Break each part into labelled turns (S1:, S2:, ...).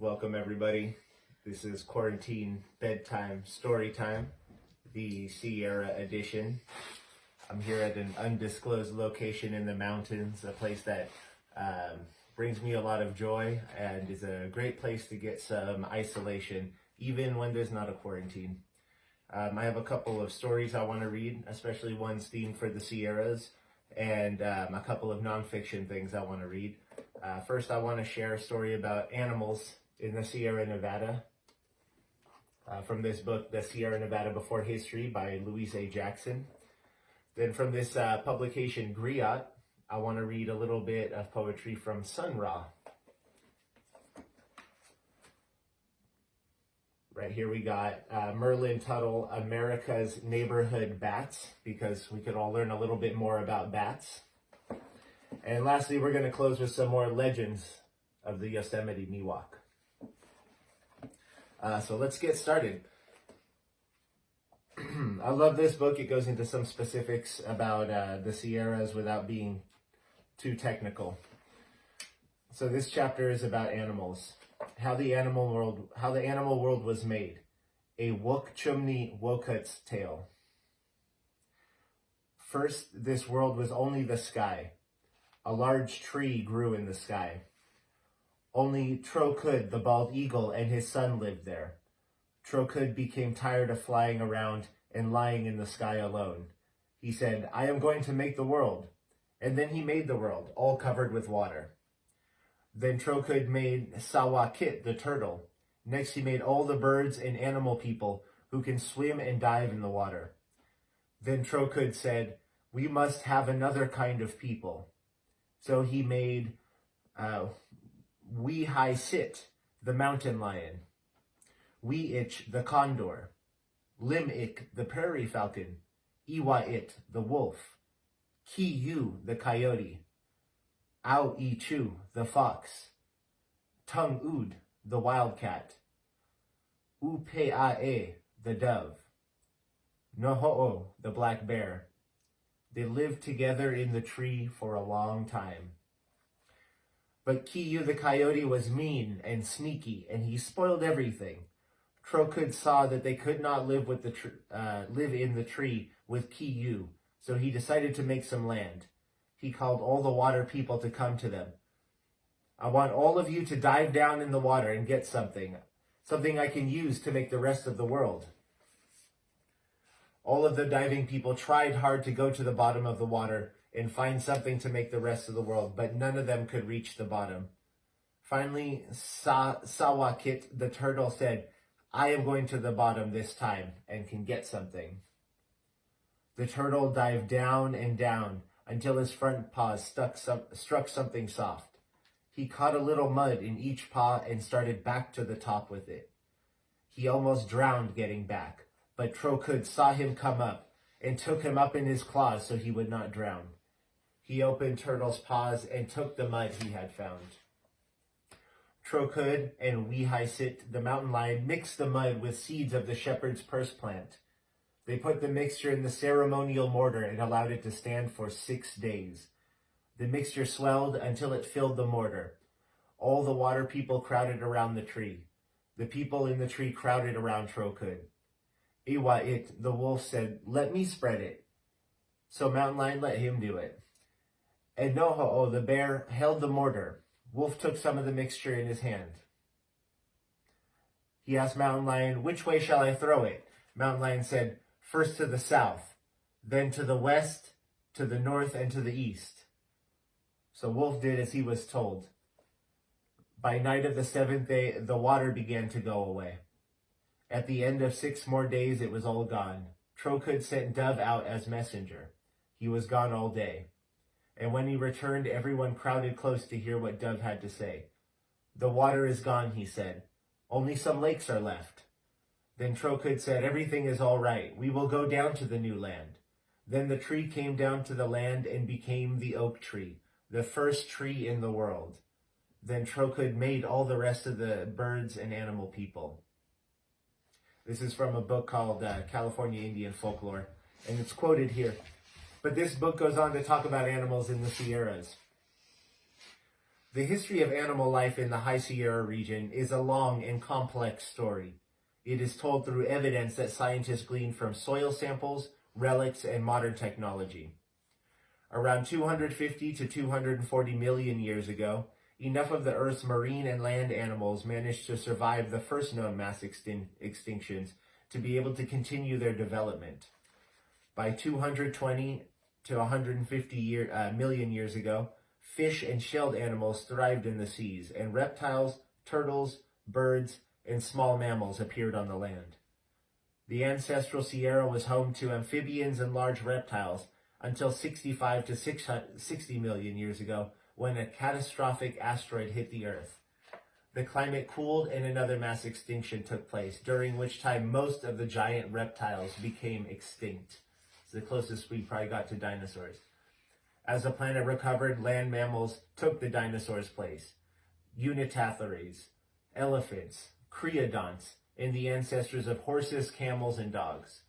S1: Welcome everybody. This is Quarantine Bedtime Storytime, the Sierra edition. I'm here at an undisclosed location in the mountains, a place that brings me a lot of joy and is a great place to get some isolation, even when there's not a quarantine. I have a couple of stories I want to read, especially ones themed for the Sierras, and a couple of nonfiction things I want to read. First, I want to share a story about animals in the Sierra Nevada from this book, The Sierra Nevada Before History by Louise Jackson. Then from this publication, Griot, I want to read a little bit of poetry from Sun Ra. Right here we got Merlin, Tuttle, America's Neighborhood Bats, because we could all learn a little bit more about bats. And lastly, we're going to close with some more legends of the Yosemite Miwok. So let's get started. I love this book. It goes into some specifics about the Sierras without being too technical. So this chapter is about animals, how the animal world was made. A Wook Chumni Wokut's tale. First, this world was only the sky. A large tree grew in the sky. Only Trokud, the bald eagle, and his son lived there. Trokud became tired of flying around and lying in the sky alone. He said, "I am going to make the world." And then he made the world, all covered with water. Then Trokud made Sawakit, the turtle. Next he made all the birds and animal people who can swim and dive in the water. Then Trokud said, "We must have another kind of people." So he made Sit, the mountain lion, Ich, the condor, Ik, the prairie falcon, It, the wolf, Yu, the coyote, Chu, the fox, Ud, the wildcat, Upeae, the dove, Noho'o, the black bear. They lived together in the tree for a long time. But Yu the coyote was mean and sneaky, and he spoiled everything. Trokud saw that they could not live in the tree with Yu, so he decided to make some land. He called all the water people to come to them. "I want all of you to dive down in the water and get something I can use to make the rest of the world." All of the diving people tried hard to go to the bottom of the water and find something to make the rest of the world, but none of them could reach the bottom. Finally, Sawakit, the turtle, said, "I am going to the bottom this time and can get something." The turtle dived down and down until his front paws struck something soft. He caught a little mud in each paw and started back to the top with it. He almost drowned getting back, but Trokud saw him come up and took him up in his claws so he would not drown. He opened Turtle's paws and took the mud he had found. Trokud and Sit, the mountain lion, mixed the mud with seeds of the shepherd's purse plant. They put the mixture in the ceremonial mortar and allowed it to stand for 6 days. The mixture swelled until it filled the mortar. All the water people crowded around the tree. The people in the tree crowded around Trokud. It, the wolf, said, "Let me spread it." So Mountain Lion let him do it. And Noho'o, the bear, held the mortar. Wolf took some of the mixture in his hand. He asked Mountain Lion, "Which way shall I throw it?" Mountain Lion said, "First to the south, then to the west, to the north, and to the east." So Wolf did as he was told. By night of the 7th day, the water began to go away. At the end of 6 more days, it was all gone. Trokud sent Dove out as messenger. He was gone all day. And when he returned, everyone crowded close to hear what Dove had to say. "The water is gone," he said. "Only some lakes are left." Then Trokud said, "Everything is all right. We will go down to the new land." Then the tree came down to the land and became the oak tree, the first tree in the world. Then Trokud made all the rest of the birds and animal people. This is from a book called California Indian Folklore, and it's quoted here. But this book goes on to talk about animals in the Sierras. The history of animal life in the High Sierra region is a long and complex story. It is told through evidence that scientists gleaned from soil samples, relics, and modern technology. Around 250 to 240 million years ago, enough of the Earth's marine and land animals managed to survive the first known mass extinctions to be able to continue their development. By 220 to 150 million years ago, fish and shelled animals thrived in the seas, and reptiles, turtles, birds, and small mammals appeared on the land. The ancestral Sierra was home to amphibians and large reptiles until 65 to 60 million years ago, when a catastrophic asteroid hit the Earth. The climate cooled and another mass extinction took place, during which time most of the giant reptiles became extinct. It's the closest we probably got to dinosaurs. As the planet recovered, land mammals took the dinosaurs' place. Unitathares, elephants, creodonts, and the ancestors of horses, camels, and dogs.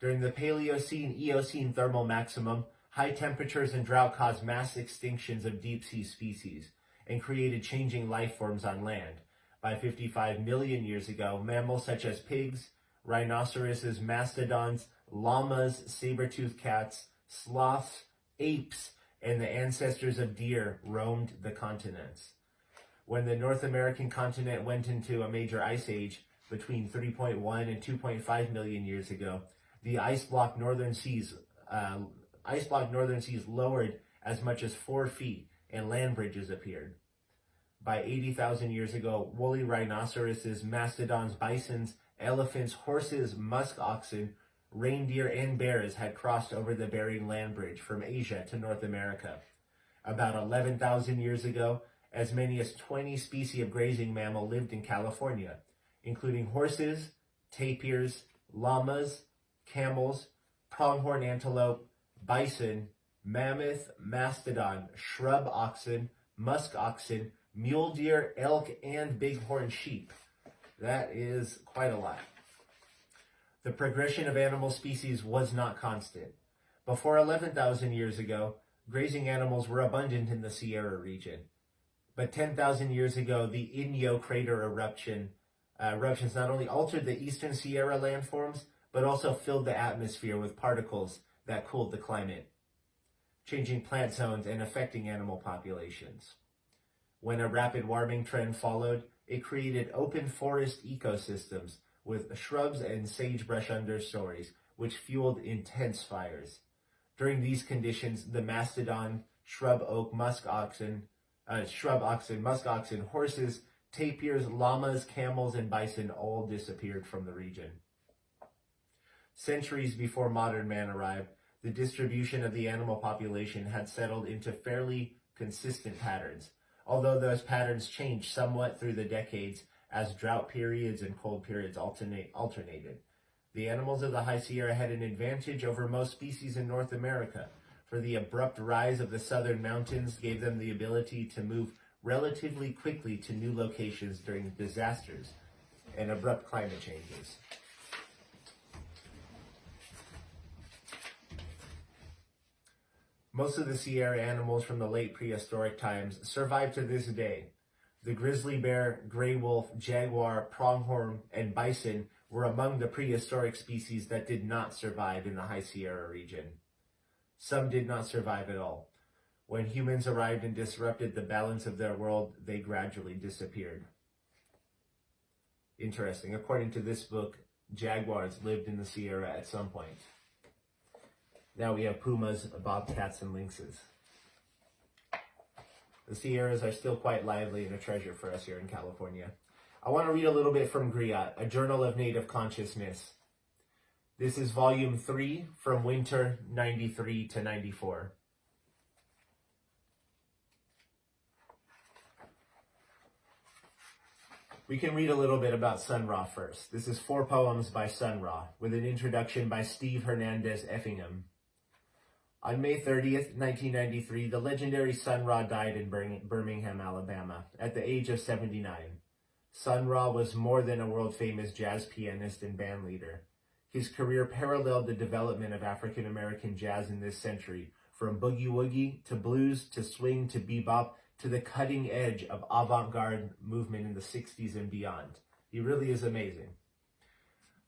S1: During the Paleocene-Eocene thermal maximum, high temperatures and drought caused mass extinctions of deep-sea species and created changing life forms on land. By 55 million years ago, mammals such as pigs, rhinoceroses, mastodons, llamas, saber-toothed cats, sloths, apes, and the ancestors of deer roamed the continents. When the North American continent went into a major ice age between 3.1 and 2.5 million years ago, the ice block northern seas lowered as much as 4 feet, and land bridges appeared. By 80,000 years ago, woolly rhinoceroses, mastodons, bisons, elephants, horses, musk oxen, reindeer, and bears had crossed over the Bering Land Bridge from Asia to North America. About 11,000 years ago, as many as 20 species of grazing mammal lived in California, including horses, tapirs, llamas, camels, pronghorn antelope, bison, mammoth, mastodon, shrub oxen, musk oxen, mule deer, elk, and bighorn sheep. That is quite a lot. The progression of animal species was not constant. Before 11,000 years ago, grazing animals were abundant in the Sierra region. But 10,000 years ago, the Inyo crater eruptions not only altered the eastern Sierra landforms, but also filled the atmosphere with particles that cooled the climate, changing plant zones and affecting animal populations. When a rapid warming trend followed, it created open forest ecosystems with shrubs and sagebrush understories, which fueled intense fires. During these conditions, the mastodon, shrub oak, musk oxen, horses, tapirs, llamas, camels, and bison all disappeared from the region. Centuries before modern man arrived, the distribution of the animal population had settled into fairly consistent patterns, although those patterns changed somewhat through the decades as drought periods and cold periods alternated. The animals of the High Sierra had an advantage over most species in North America, for the abrupt rise of the southern mountains gave them the ability to move relatively quickly to new locations during disasters and abrupt climate changes. Most of the Sierra animals from the late prehistoric times survive to this day. The grizzly bear, gray wolf, jaguar, pronghorn, and bison were among the prehistoric species that did not survive in the High Sierra region. Some did not survive at all. When humans arrived and disrupted the balance of their world, they gradually disappeared. Interesting. According to this book, jaguars lived in the Sierra at some point. Now we have pumas, bobcats, and lynxes. The Sierras are still quite lively and a treasure for us here in California. I want to read a little bit from Griot, a journal of native consciousness. This is volume 3 from winter 93 to 94. We can read a little bit about Sun Ra first. This is 4 poems by Sun Ra, with an introduction by Steve Hernandez Effingham. On May 30th, 1993, the legendary Sun Ra died in Birmingham, Alabama, at the age of 79. Sun Ra was more than a world-famous jazz pianist and bandleader. His career paralleled the development of African-American jazz in this century, from boogie-woogie to blues to swing to bebop to the cutting edge of avant-garde movement in the 60s and beyond. He really is amazing.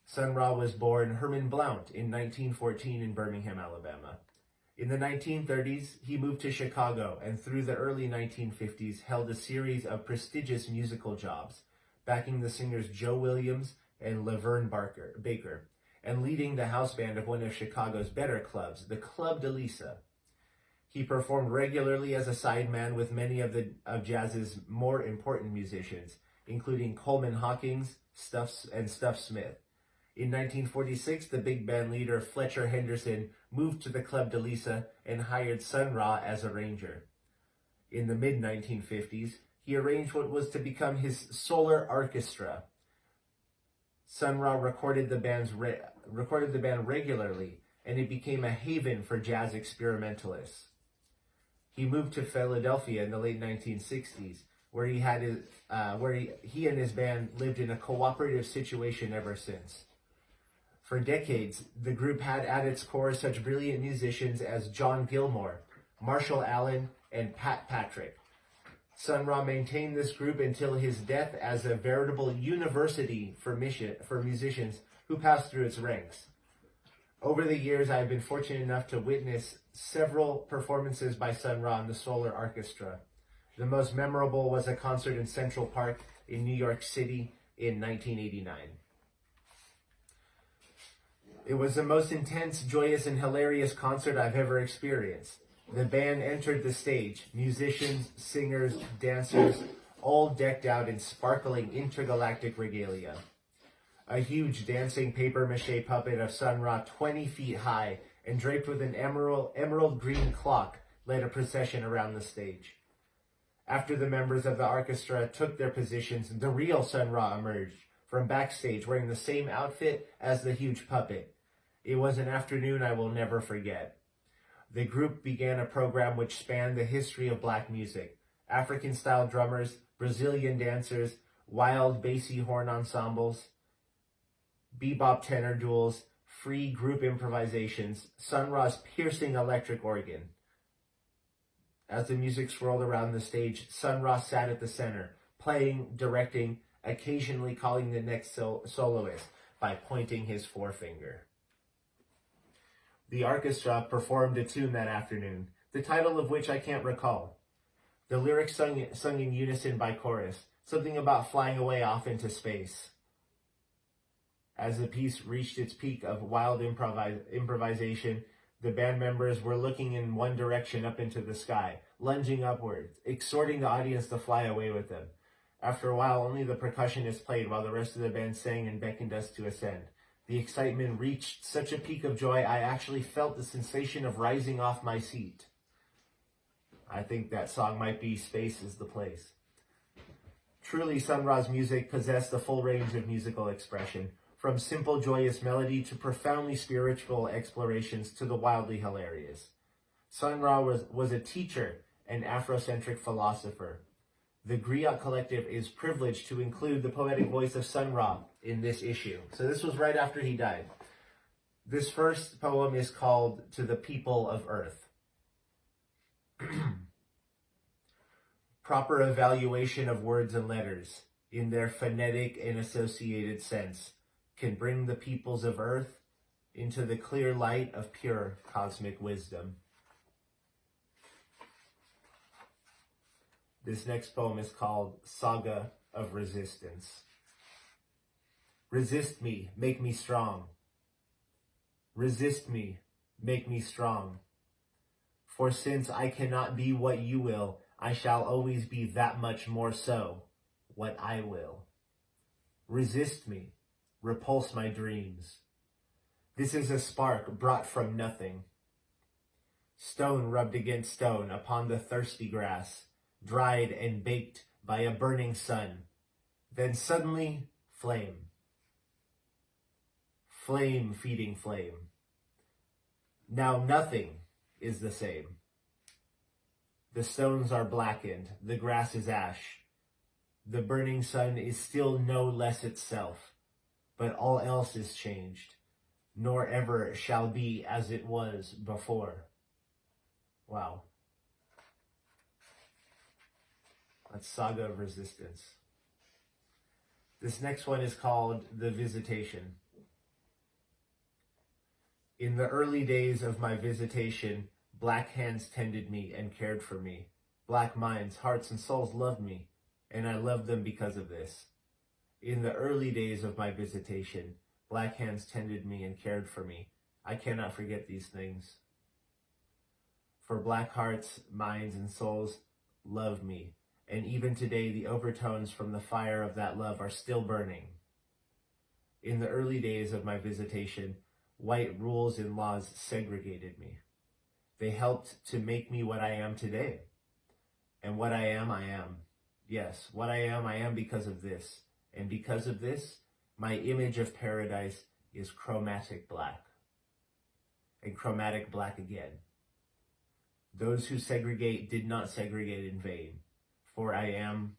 S1: Sun Ra was born Herman Blount in 1914 in Birmingham, Alabama. In the 1930s, he moved to Chicago and through the early 1950s held a series of prestigious musical jobs, backing the singers Joe Williams and Laverne Baker, and leading the house band of one of Chicago's better clubs, the Club de Lisa. He performed regularly as a sideman with many of jazz's more important musicians, including Coleman Hawkins and Stuff Smith. In 1946, the big band leader Fletcher Henderson moved to the Club de Lisa and hired Sun Ra as arranger. In the mid-1950s, he arranged what was to become his solar orchestra. Sun Ra recorded the band regularly, and it became a haven for jazz experimentalists. He moved to Philadelphia in the late 1960s, where he and his band lived in a cooperative situation ever since. For decades, the group had at its core such brilliant musicians as John Gilmore, Marshall Allen, and Pat Patrick. Sun Ra maintained this group until his death as a veritable university for musicians who passed through its ranks. Over the years, I have been fortunate enough to witness several performances by Sun Ra and the Solar Orchestra. The most memorable was a concert in Central Park in New York City in 1989. It was the most intense, joyous, and hilarious concert I've ever experienced. The band entered the stage, musicians, singers, dancers, all decked out in sparkling intergalactic regalia. A huge dancing papier-mâché puppet of Sun Ra 20 feet high and draped with an emerald green clock led a procession around the stage. After the members of the orchestra took their positions, the real Sun Ra emerged from backstage wearing the same outfit as the huge puppet. It was an afternoon I will never forget. The group began a program which spanned the history of black music, African-style drummers, Brazilian dancers, wild bassy horn ensembles, bebop tenor duels, free group improvisations, Sun Ra's piercing electric organ. As the music swirled around the stage, Sun Ra sat at the center, playing, directing, occasionally calling the next soloist by pointing his forefinger. The orchestra performed a tune that afternoon, the title of which I can't recall. The lyrics sung in unison by chorus, something about flying away off into space. As the piece reached its peak of wild improvisation, the band members were looking in one direction up into the sky, lunging upwards, exhorting the audience to fly away with them. After a while, only the percussionist played while the rest of the band sang and beckoned us to ascend. The excitement reached such a peak of joy, I actually felt the sensation of rising off my seat. I think that song might be Space is the Place. Truly, Sun Ra's music possessed the full range of musical expression, from simple, joyous melody to profoundly spiritual explorations to the wildly hilarious. Sun Ra was a teacher and Afrocentric philosopher. The Griot Collective is privileged to include the poetic voice of Sun Ra in this issue. So this was right after he died. This first poem is called To the People of Earth. Proper evaluation of words and letters in their phonetic and associated sense can bring the peoples of Earth into the clear light of pure cosmic wisdom. This next poem is called Saga of Resistance. Resist me, make me strong. Resist me, make me strong. For since I cannot be what you will, I shall always be that much more so, what I will. Resist me, repulse my dreams. This is a spark brought from nothing. Stone rubbed against stone upon the thirsty grass, dried and baked by a burning sun. Then suddenly, flame. Flame feeding flame. Now nothing is the same. The stones are blackened, the grass is ash. The burning sun is still no less itself, but all else is changed, nor ever shall be as it was before. Wow. That's Saga of Resistance. This next one is called The Visitation. In the early days of my visitation, black hands tended me and cared for me. Black minds, hearts, and souls loved me, and I loved them because of this. In the early days of my visitation, black hands tended me and cared for me. I cannot forget these things. For black hearts, minds, and souls love me, and even today the overtones from the fire of that love are still burning. In the early days of my visitation, white rules and laws segregated me. They helped to make me what I am today. And what I am, I am. Yes, what I am because of this. And because of this, my image of paradise is chromatic black. And chromatic black again. Those who segregate did not segregate in vain. For I am,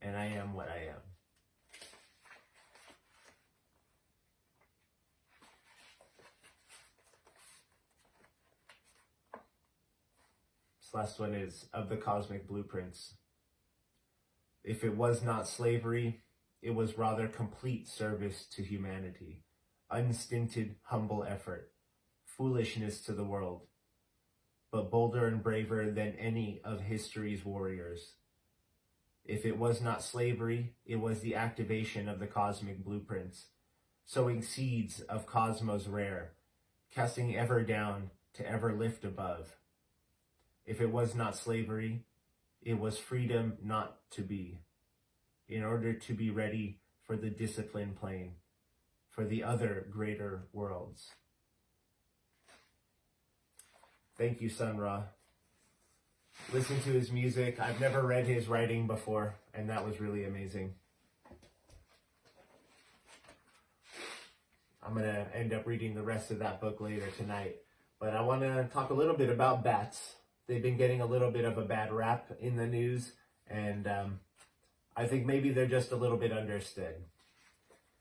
S1: and I am what I am. This last one is Of the Cosmic Blueprints. If it was not slavery, it was rather complete service to humanity, unstinted, humble effort, foolishness to the world, but bolder and braver than any of history's warriors. If it was not slavery, it was the activation of the cosmic blueprints, sowing seeds of cosmos rare, casting ever down to ever lift above. If it was not slavery, it was freedom not to be, in order to be ready for the discipline plane, for the other greater worlds. Thank you, Sun Ra. Listen to his music. I've never read his writing before, and that was really amazing. I'm going to end up reading the rest of that book later tonight. But I want to talk a little bit about bats. They've been getting a little bit of a bad rap in the news, and I think maybe they're just a little bit understood.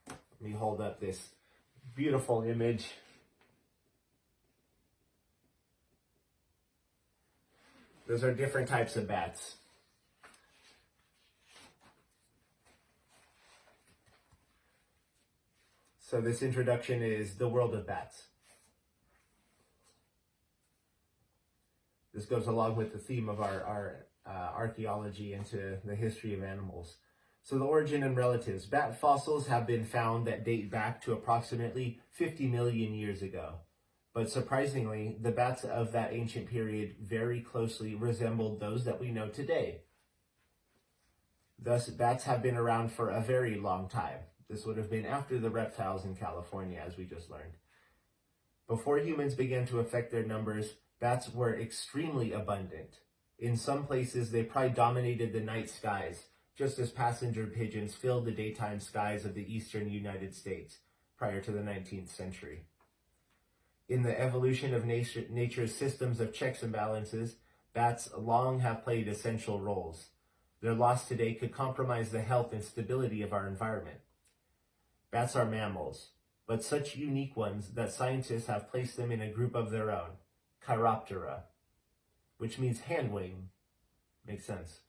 S1: Let me hold up this beautiful image. Those are different types of bats. So this introduction is the world of bats. This goes along with the theme of our archaeology into the history of animals. So the origin and relatives. Bat fossils have been found that date back to approximately 50 million years ago. But surprisingly, the bats of that ancient period very closely resembled those that we know today. Thus, bats have been around for a very long time. This would have been after the reptiles in California, as we just learned. Before humans began to affect their numbers, bats were extremely abundant. In some places, they probably dominated the night skies, just as passenger pigeons filled the daytime skies of the eastern United States prior to the 19th century. In the evolution of nature's systems of checks and balances, bats long have played essential roles. Their loss today could compromise the health and stability of our environment. Bats are mammals, but such unique ones that scientists have placed them in a group of their own, Chiroptera, which means hand wing. Makes sense.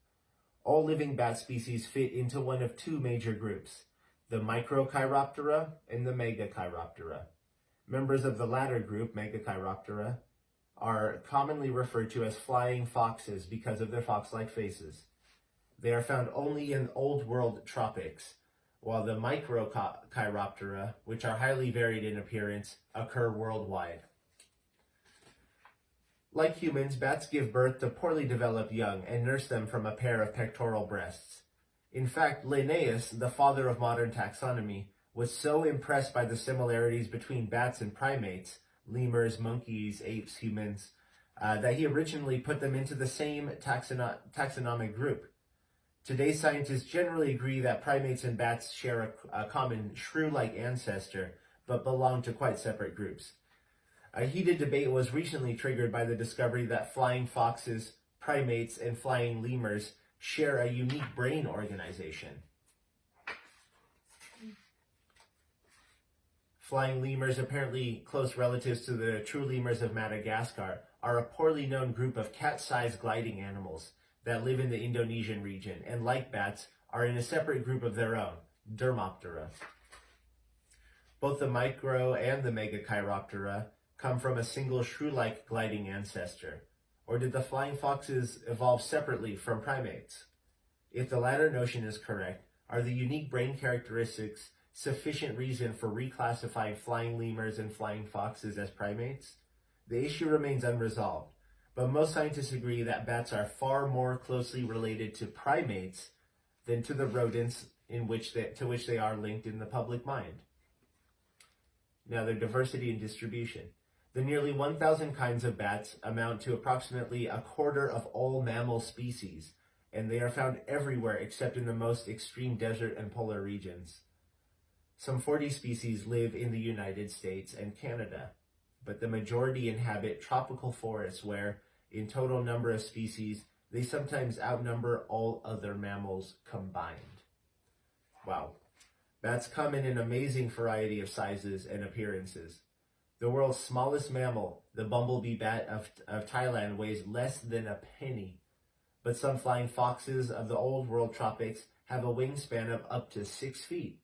S1: All living bat species fit into one of two major groups, the Microchiroptera and the Megachiroptera. Members of the latter group, Megachiroptera, are commonly referred to as flying foxes because of their fox-like faces. They are found only in Old World tropics, while the Microchiroptera, which are highly varied in appearance, occur worldwide. Like humans, bats give birth to poorly developed young and nurse them from a pair of pectoral breasts. In fact, Linnaeus, the father of modern taxonomy, was so impressed by the similarities between bats and primates, lemurs, monkeys, apes, humans, that he originally put them into the same taxonomic group. Today, scientists generally agree that primates and bats share a common shrew-like ancestor, but belong to quite separate groups. A heated debate was recently triggered by the discovery that flying foxes, primates, and flying lemurs share a unique brain organization. Flying lemurs, apparently close relatives to the true lemurs of Madagascar, are a poorly known group of cat-sized gliding animals. that live in the Indonesian region, and like bats, are in a separate group of their own, Dermoptera. Both the micro and the Megachiroptera come from a single shrew-like gliding ancestor. Or did the flying foxes evolve separately from primates? If the latter notion is correct, are the unique brain characteristics sufficient reason for reclassifying flying lemurs and flying foxes as primates? The issue remains unresolved, but most scientists agree that bats are far more closely related to primates than to the rodents to which they are linked in the public mind. Now, their diversity and distribution. The nearly 1,000 kinds of bats amount to approximately a quarter of all mammal species, and they are found everywhere except in the most extreme desert and polar regions. Some 40 species live in the United States and Canada, but the majority inhabit tropical forests where, in total number of species, they sometimes outnumber all other mammals combined. Wow. Bats come in an amazing variety of sizes and appearances. The world's smallest mammal, the bumblebee bat of Thailand, weighs less than a penny, but some flying foxes of the old world tropics have a wingspan of up to 6 feet.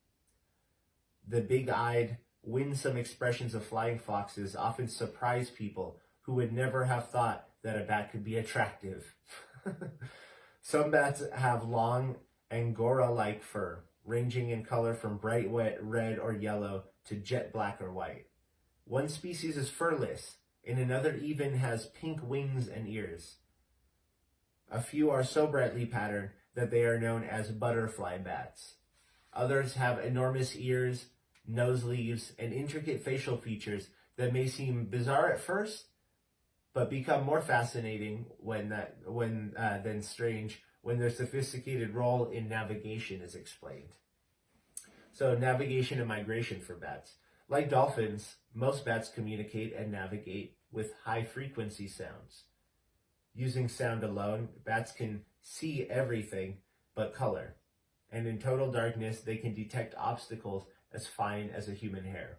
S1: The big-eyed, winsome expressions of flying foxes often surprise people who would never have thought that a bat could be attractive. Some bats have long Angora-like fur, ranging in color from bright red or yellow to jet black or white. One species is furless, and another even has pink wings and ears. A few are so brightly patterned that they are known as butterfly bats. Others have enormous ears, nose leaves, and intricate facial features that may seem bizarre at first, but become more fascinating than strange when their sophisticated role in navigation is explained. So, navigation and migration for bats. Like dolphins, most bats communicate and navigate with high-frequency sounds. Using sound alone, bats can see everything but color, and in total darkness, they can detect obstacles as fine as a human hair.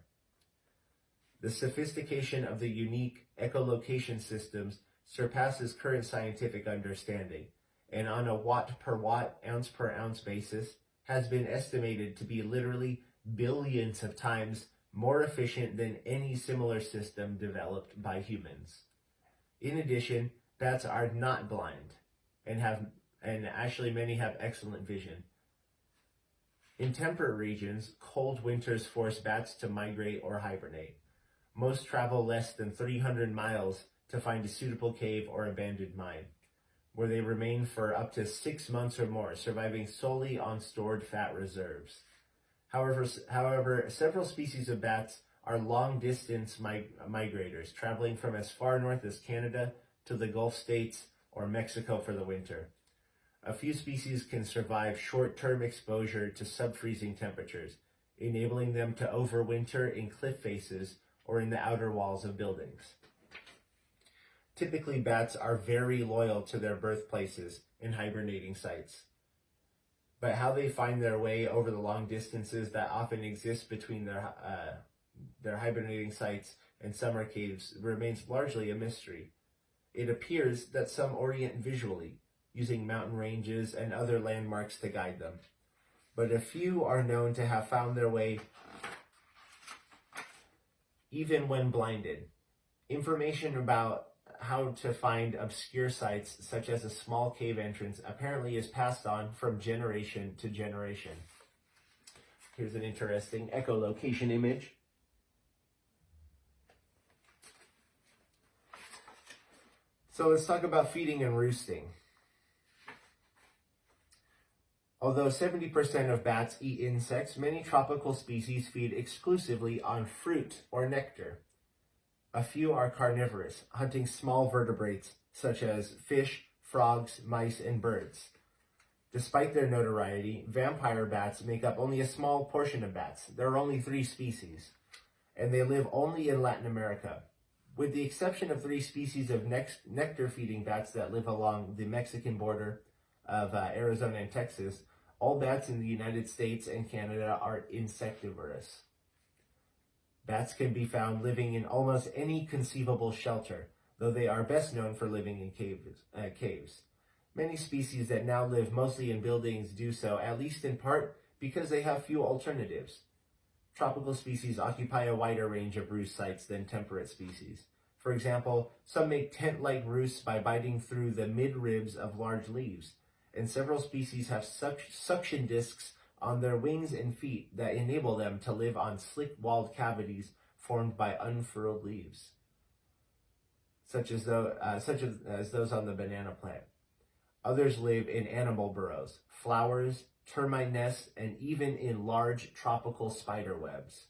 S1: The sophistication of the unique echolocation systems surpasses current scientific understanding, and on a watt per watt, ounce per ounce basis, has been estimated to be literally billions of times more efficient than any similar system developed by humans. In addition, bats are not blind, and actually many have excellent vision. In temperate regions, cold winters force bats to migrate or hibernate. Most travel less than 300 miles to find a suitable cave or abandoned mine, where they remain for up to 6 months or more, surviving solely on stored fat reserves. However, several species of bats are long-distance migrators, traveling from as far north as Canada to the Gulf states or Mexico for the winter. A few species can survive short-term exposure to sub-freezing temperatures, enabling them to overwinter in cliff faces or in the outer walls of buildings. Typically, bats are very loyal to their birthplaces and hibernating sites. But how they find their way over the long distances that often exist between their hibernating sites and summer caves remains largely a mystery. It appears that some orient visually, using mountain ranges and other landmarks to guide them. But a few are known to have found their way even when blinded. Information about how to find obscure sites, such as a small cave entrance, apparently is passed on from generation to generation. Here's an interesting echolocation image. So let's talk about feeding and roosting. Although 70% of bats eat insects, many tropical species feed exclusively on fruit or nectar. A few are carnivorous, hunting small vertebrates such as fish, frogs, mice, and birds. Despite their notoriety, vampire bats make up only a small portion of bats. There are only 3 species, and they live only in Latin America. With the exception of 3 species of nectar-feeding bats that live along the Mexican border of Arizona and Texas, all bats in the United States and Canada are insectivorous. Bats can be found living in almost any conceivable shelter, though they are best known for living in caves. Many species that now live mostly in buildings do so, at least in part, because they have few alternatives. Tropical species occupy a wider range of roost sites than temperate species. For example, some make tent-like roosts by biting through the mid-ribs of large leaves, and several species have suction discs on their wings and feet that enable them to live on slick-walled cavities formed by unfurled leaves, such as those on the banana plant. Others live in animal burrows, flowers, termite nests, and even in large tropical spider webs.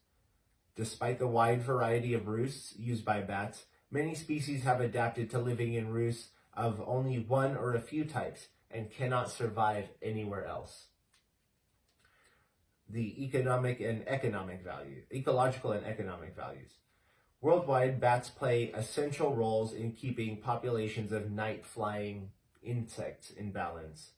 S1: Despite the wide variety of roosts used by bats, many species have adapted to living in roosts of only one or a few types and cannot survive anywhere else. The ecological and economic values. Worldwide, bats play essential roles in keeping populations of night-flying insects in balance.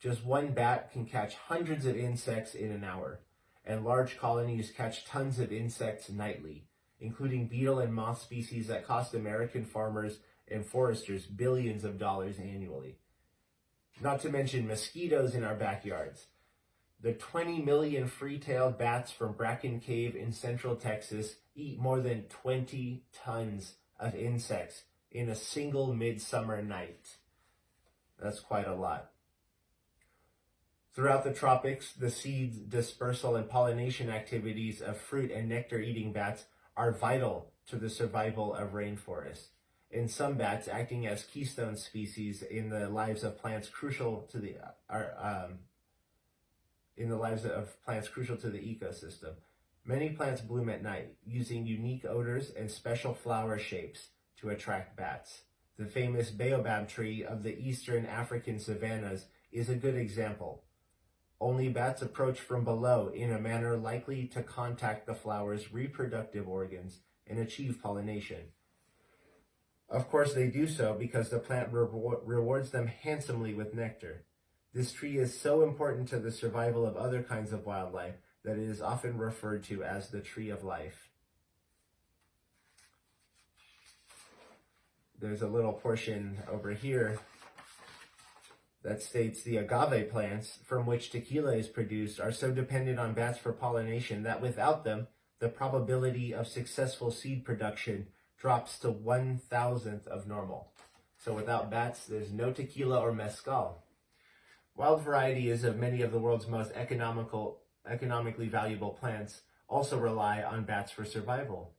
S1: Just one bat can catch hundreds of insects in an hour, and large colonies catch tons of insects nightly, including beetle and moth species that cost American farmers and foresters billions of dollars annually. Not to mention mosquitoes in our backyards. The 20 million free-tailed bats from Bracken Cave in central Texas eat more than 20 tons of insects in a single midsummer night. That's quite a lot. Throughout the tropics, the seed dispersal and pollination activities of fruit and nectar-eating bats are vital to the survival of rainforests, and some bats acting as keystone species in the lives of plants crucial to the ecosystem. Many plants bloom at night, using unique odors and special flower shapes to attract bats. The famous baobab tree of the eastern African savannas is a good example. Only bats approach from below in a manner likely to contact the flower's reproductive organs and achieve pollination. Of course, they do so because the plant rewards them handsomely with nectar. This tree is so important to the survival of other kinds of wildlife that it is often referred to as the tree of life. There's a little portion over here that states the agave plants from which tequila is produced are so dependent on bats for pollination that without them, the probability of successful seed production drops to 1,000th of normal. So without bats, there's no tequila or mezcal. Wild varieties of many of the world's most economically valuable plants also rely on bats for survival.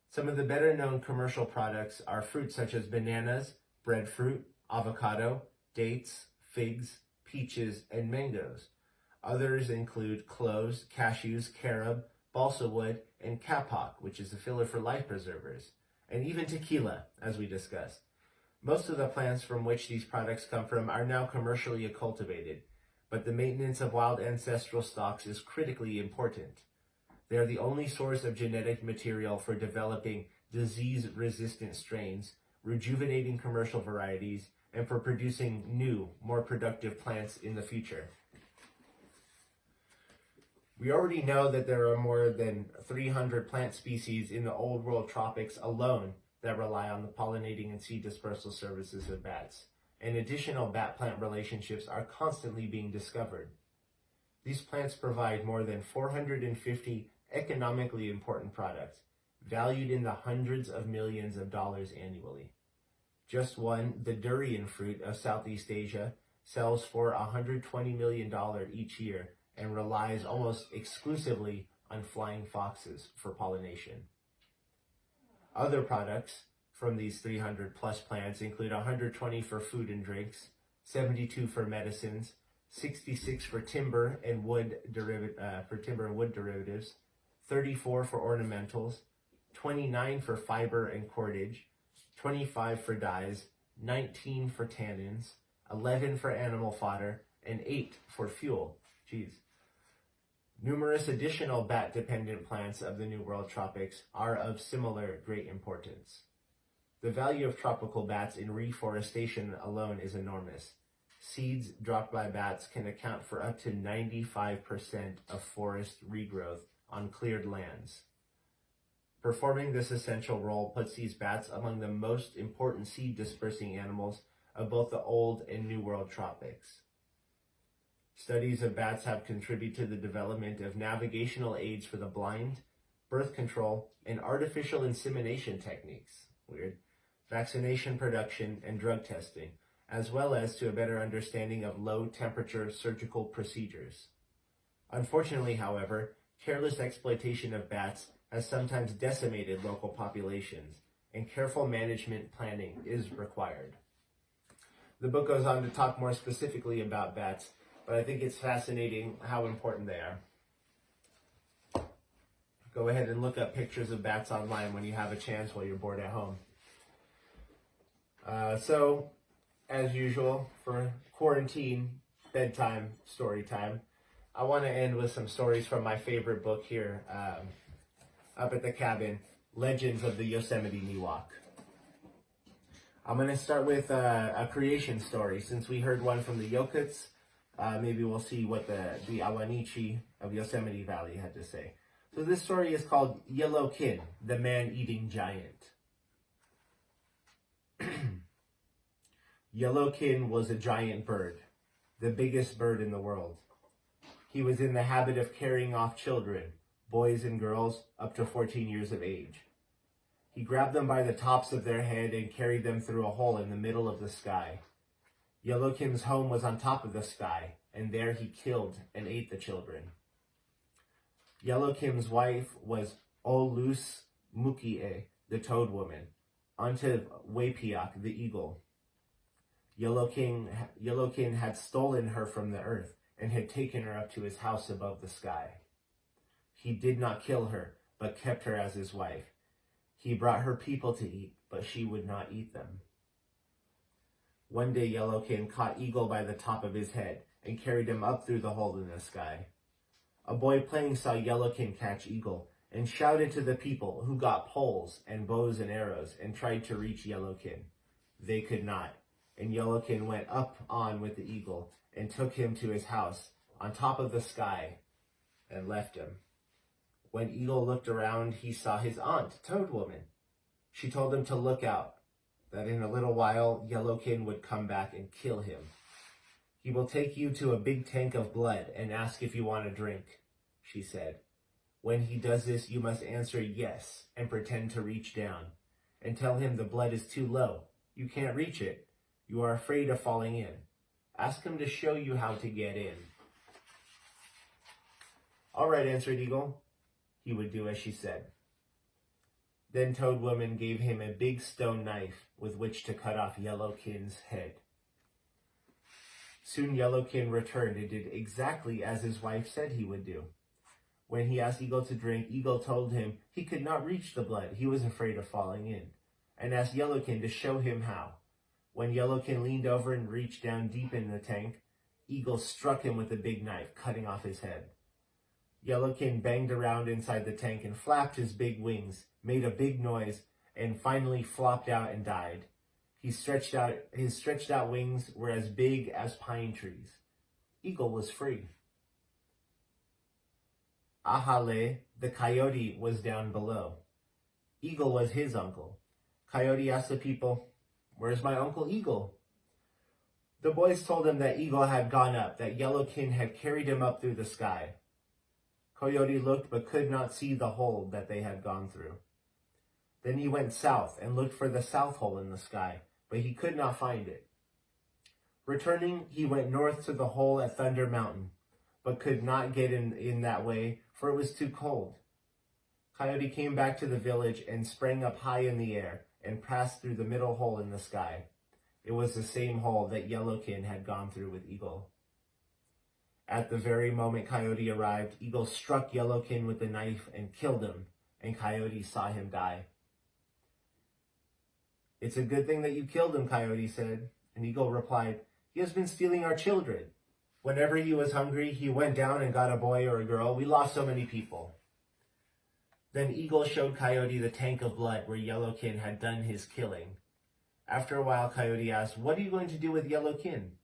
S1: Some of the better-known commercial products are fruits such as bananas, breadfruit, avocado, dates, figs, peaches, and mangoes. Others include cloves, cashews, carob, balsa wood, and kapok, which is a filler for life preservers, and even tequila, as we discussed. Most of the plants from which these products come from are now commercially cultivated, but the maintenance of wild ancestral stocks is critically important. They are the only source of genetic material for developing disease-resistant strains, rejuvenating commercial varieties, and for producing new, more productive plants in the future. We already know that there are more than 300 plant species in the Old World tropics alone that rely on the pollinating and seed dispersal services of bats, and additional bat-plant relationships are constantly being discovered. These plants provide more than 450 economically important products, valued in the hundreds of millions of dollars annually. Just one, the durian fruit of Southeast Asia, sells for $120 million each year and relies almost exclusively on flying foxes for pollination. Other products from these 300 plus plants include 120 for food and drinks, 72 for medicines, 66 for timber and wood derivatives, 34 for ornamentals, 29 for fiber and cordage, 25 for dyes, 19 for tannins, 11 for animal fodder, and 8 for fuel. Numerous additional bat-dependent plants of the New World tropics are of similar great importance. The value of tropical bats in reforestation alone is enormous. Seeds dropped by bats can account for up to 95% of forest regrowth on cleared lands. Performing this essential role puts these bats among the most important seed-dispersing animals of both the Old and New World tropics. Studies of bats have contributed to the development of navigational aids for the blind, birth control, and artificial insemination techniques, vaccination production, and drug testing, as well as to a better understanding of low-temperature surgical procedures. Unfortunately, however, careless exploitation of bats has sometimes decimated local populations, and careful management planning is required. The book goes on to talk more specifically about bats, but I think it's fascinating how important they are. Go ahead and look up pictures of bats online when you have a chance while you're bored at home. So, as usual, for quarantine bedtime story time, I want to end with some stories from my favorite book here, up at the cabin, Legends of the Yosemite Miwok. I'm going to start with a creation story. Since we heard one from the Yokuts, maybe we'll see what the Awanichi of Yosemite Valley had to say. So this story is called Yellow Kin, the Man-Eating Giant. Yellow Kin was a giant bird, the biggest bird in the world. He was in the habit of carrying off children, boys and girls up to 14 years of age. He grabbed them by the tops of their head and carried them through a hole in the middle of the sky. Yellow Kin's home was on top of the sky, and there he killed and ate the children. Yellow Kin's wife was Olus Mukie, the toad woman, onto Wapiak, the eagle. Yellow Kin had stolen her from the earth and had taken her up to his house above the sky. He did not kill her, but kept her as his wife. He brought her people to eat, but she would not eat them. One day Yellow Kin caught Eagle by the top of his head and carried him up through the hole in the sky. A boy playing saw Yellow Kin catch Eagle and shouted to the people, who got poles and bows and arrows and tried to reach Yellow Kin. They could not, and Yellow Kin went up on with the eagle and took him to his house on top of the sky and left him. When Eagle looked around, he saw his aunt, Toad Woman. She told him to look out, that in a little while Yellow Kin would come back and kill him. He will take you to a big tank of blood and ask if you want a drink, she said. When he does this, you must answer yes and pretend to reach down, and tell him the blood is too low. You can't reach it. You are afraid of falling in. Ask him to show you how to get in. All right, answered Eagle. He would do as she said. Then Toad Woman gave him a big stone knife with which to cut off Yellow Kin's head. Soon Yellow Kin returned and did exactly as his wife said he would do. When he asked Eagle to drink, Eagle told him he could not reach the blood. He was afraid of falling in, and asked Yellow Kin to show him how. When Yellow Kin leaned over and reached down deep in the tank, Eagle struck him with a big knife, cutting off his head. Yellow Kin banged around inside the tank and flapped his big wings, made a big noise, and finally flopped out and died. His stretched out wings were as big as pine trees. Eagle was free. Ahale, the coyote, was down below. Eagle was his uncle. Coyote asked the people, "Where's my Uncle Eagle?" The boys told him that Eagle had gone up, that Yellow Kin had carried him up through the sky. Coyote looked but could not see the hole that they had gone through. Then he went south and looked for the south hole in the sky, but he could not find it. Returning, he went north to the hole at Thunder Mountain, but could not get in that way, for it was too cold. Coyote came back to the village and sprang up high in the air and passed through the middle hole in the sky. It was the same hole that Yellow Kin had gone through with Eagle. At the very moment Coyote arrived, Eagle struck Yellow Kin with the knife and killed him, and Coyote saw him die. "It's a good thing that you killed him," Coyote said, and Eagle replied, "He has been stealing our children. Whenever he was hungry, he went down and got a boy or a girl. We lost so many people." Then Eagle showed Coyote the tank of blood where Yellow Kin had done his killing. After a while, Coyote asked, "What are you going to do with Yellow Kin?"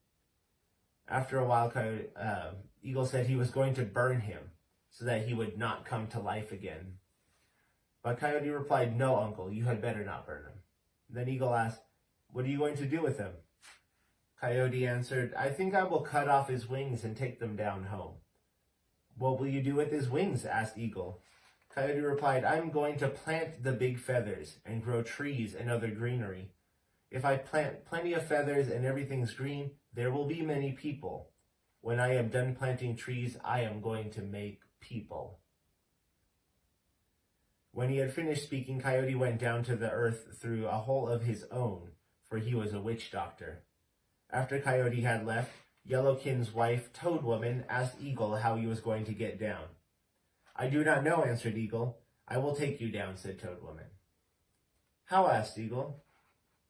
S1: After a while, Eagle said he was going to burn him so that he would not come to life again. But Coyote replied, "No, Uncle, you had better not burn him." Then Eagle asked, "What are you going to do with him?" Coyote answered, I think I will cut off his wings and take them down home. What will you do with his wings? Asked Eagle. Coyote replied, I'm going to plant the big feathers and grow trees and other greenery. If I plant plenty of feathers and everything's green, there will be many people. When I am done planting trees, I am going to make people. When he had finished speaking, Coyote went down to the earth through a hole of his own, for he was a witch doctor. After Coyote had left, Yellowkin's wife, Toad Woman, asked Eagle how he was going to get down. I do not know, answered Eagle. I will take you down, said Toad Woman. How? Asked Eagle.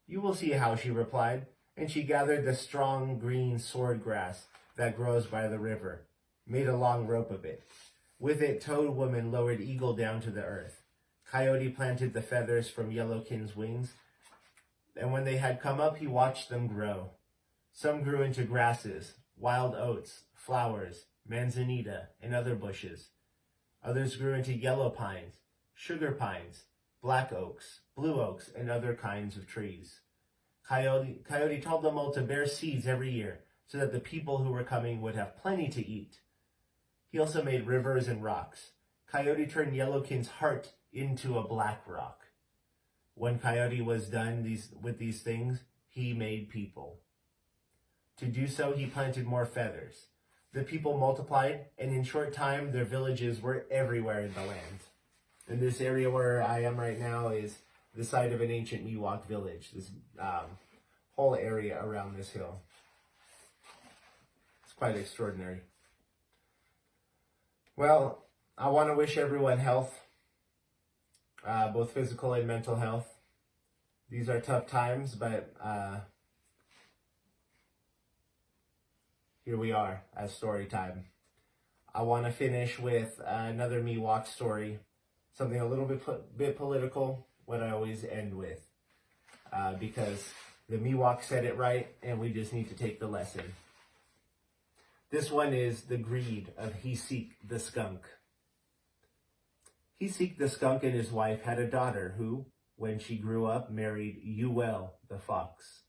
S1: You will see how, she replied, and she gathered the strong green sword grass that grows by the river, made a long rope of it. With it, Toad Woman lowered Eagle down to the earth. Coyote planted the feathers from Yellowkin's wings, and when they had come up, he watched them grow. Some grew into grasses, wild oats, flowers, manzanita, and other bushes. Others grew into yellow pines, sugar pines, black oaks, blue oaks, and other kinds of trees. Coyote told them all to bear seeds every year, so that the people who were coming would have plenty to eat. He also made rivers and rocks. Coyote turned Yellowkin's heart into a black rock. When Coyote was done with these things, he made people. To do so, he planted more feathers. The people multiplied, and in short time, their villages were everywhere in the land. And this area where I am right now is the site of an ancient Miwok village, this whole area around this hill. It's quite extraordinary. Well, I want to wish everyone health, both physical and mental health. These are tough times, but here we are at story time. I want to finish with another Miwok story, something a little bit political, what I always end with, because the Miwok said it right, and we just need to take the lesson. This one is the greed of Hisik the skunk. Hisik the skunk and his wife had a daughter who, when she grew up, married Uwell the fox.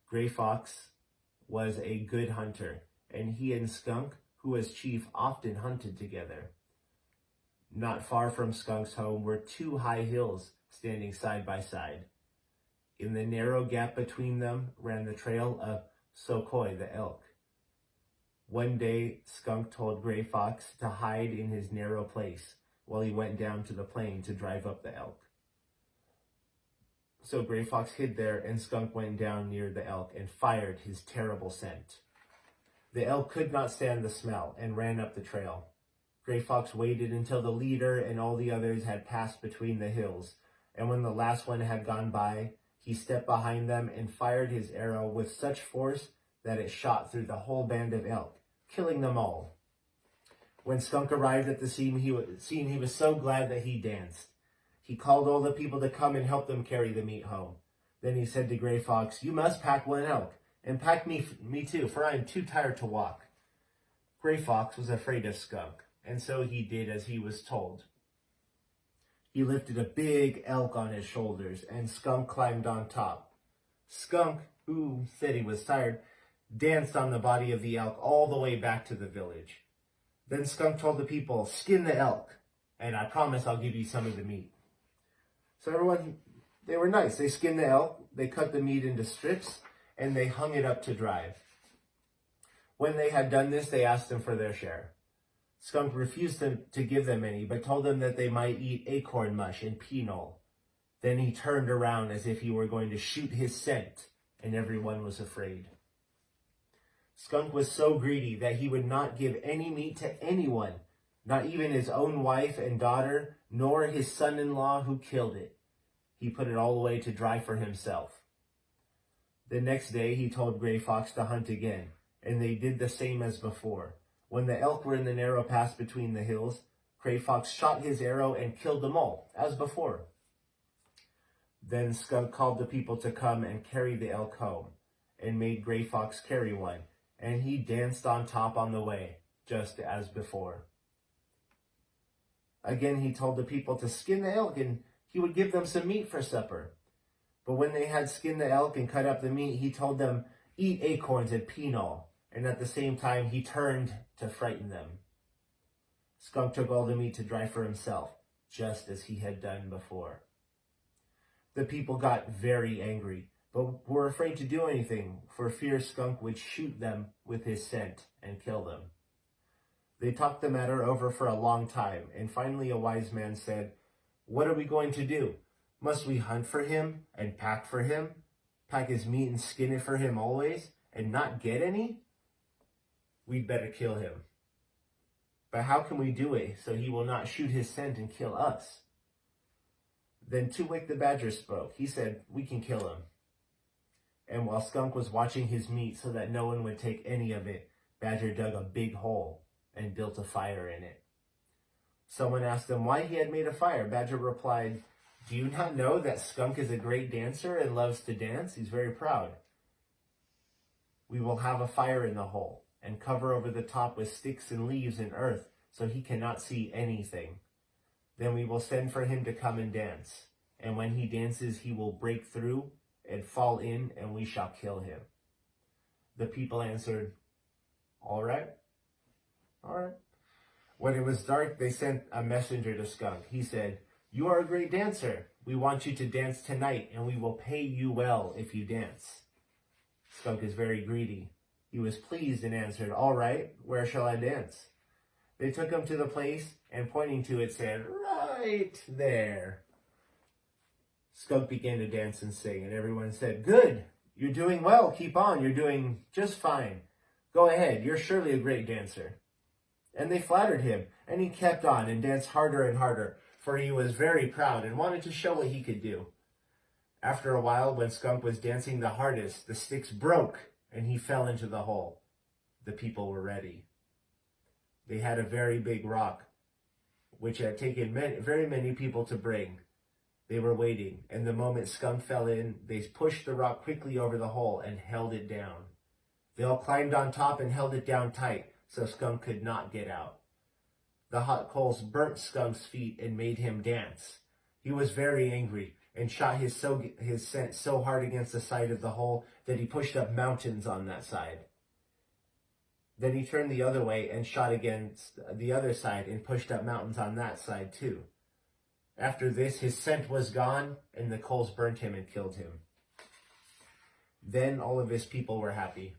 S1: Gray Fox was a good hunter, and he and Skunk, who was chief, often hunted together. Not far from Skunk's home were two high hills standing side by side. In the narrow gap between them ran the trail of Sokoi the elk. One day, Skunk told Gray Fox to hide in his narrow place while he went down to the plain to drive up the elk. So Gray Fox hid there, and Skunk went down near the elk and fired his terrible scent. The elk could not stand the smell and ran up the trail. Gray Fox waited until the leader and all the others had passed between the hills, and when the last one had gone by, he stepped behind them and fired his arrow with such force that it shot through the whole band of elk, killing them all. When Skunk arrived at the scene, he was so glad that he danced. He called all the people to come and help them carry the meat home. Then he said to Gray Fox, you must pack one elk, and pack me too, for I am too tired to walk. Gray Fox was afraid of Skunk, and so he did as he was told. He lifted a big elk on his shoulders, and Skunk climbed on top. Skunk, who said he was tired, danced on the body of the elk all the way back to the village. Then Skunk told the people, skin the elk, and I promise I'll give you some of the meat. So everyone, they were nice. They skinned the elk, they cut the meat into strips, and they hung it up to dry. When they had done this, they asked them for their share. Skunk refused to give them any, but told them that they might eat acorn mush and pea-knoll. Then he turned around as if he were going to shoot his scent, and everyone was afraid. Skunk was so greedy that he would not give any meat to anyone, not even his own wife and daughter, nor his son-in-law who killed it. He put it all away to dry for himself. The next day he told Gray Fox to hunt again, and they did the same as before. When the elk were in the narrow pass between the hills, Gray Fox shot his arrow and killed them all, as before. Then Skunk called the people to come and carry the elk home, and made Gray Fox carry one, and he danced on top on the way, just as before. Again he told the people to skin the elk, and he would give them some meat for supper. But when they had skinned the elk and cut up the meat, he told them, eat acorns and peanut, and at the same time he turned to frighten them. Skunk took all the meat to dry for himself, just as he had done before. The people got very angry, but were afraid to do anything for fear Skunk would shoot them with his scent and kill them. They talked the matter over for a long time, and finally a wise man said, "What are we going to do? Must we hunt for him and pack for him? Pack his meat and skin it for him always, and not get any? We'd better kill him. But how can we do it so he will not shoot his scent and kill us?" Then Two-Wick the Badger spoke. He said, "We can kill him." And while Skunk was watching his meat so that no one would take any of it, Badger dug a big hole and built a fire in it. Someone asked him why he had made a fire. Badger replied, "Do you not know that Skunk is a great dancer and loves to dance? He's very proud. We will have a fire in the hole and cover over the top with sticks and leaves and earth so he cannot see anything. Then we will send for him to come and dance. And when he dances, he will break through and fall in, and we shall kill him." The people answered, "All right, all right." When it was dark, they sent a messenger to Skunk. He said, "You are a great dancer. We want you to dance tonight, and we will pay you well if you dance." Skunk is very greedy. He was pleased and answered, "All right, where shall I dance?" They took him to the place, and pointing to it said, "Right there." Skunk began to dance and sing, and everyone said, "Good, you're doing well. Keep on, you're doing just fine. Go ahead, you're surely a great dancer." And they flattered him, and he kept on and danced harder and harder, for he was very proud and wanted to show what he could do. After a while, when Skunk was dancing the hardest, the sticks broke, and he fell into the hole. The people were ready. They had a very big rock, which had taken very many people to bring. They were waiting, and the moment Skunk fell in, they pushed the rock quickly over the hole and held it down. They all climbed on top and held it down tight, so Skunk could not get out. The hot coals burnt Skunk's feet and made him dance. He was very angry and shot his scent so hard against the side of the hole that he pushed up mountains on that side. Then he turned the other way and shot against the other side and pushed up mountains on that side too. After this, his scent was gone, and the coals burnt him and killed him. Then all of his people were happy.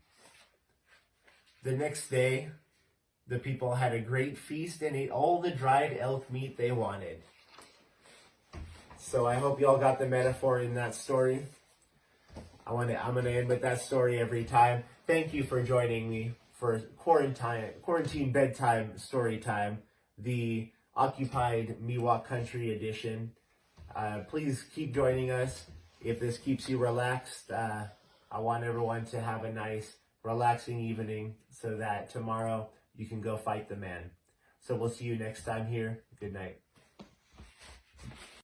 S1: The next day, the people had a great feast and ate all the dried elk meat they wanted. So I hope y'all got the metaphor in that story. I'm gonna end with that story every time. Thank you for joining me for quarantine bedtime story time, the occupied Miwok country edition. Please keep joining us. If this keeps you relaxed, I want everyone to have a nice, relaxing evening so that tomorrow you can go fight the man. So we'll see you next time here. Good night.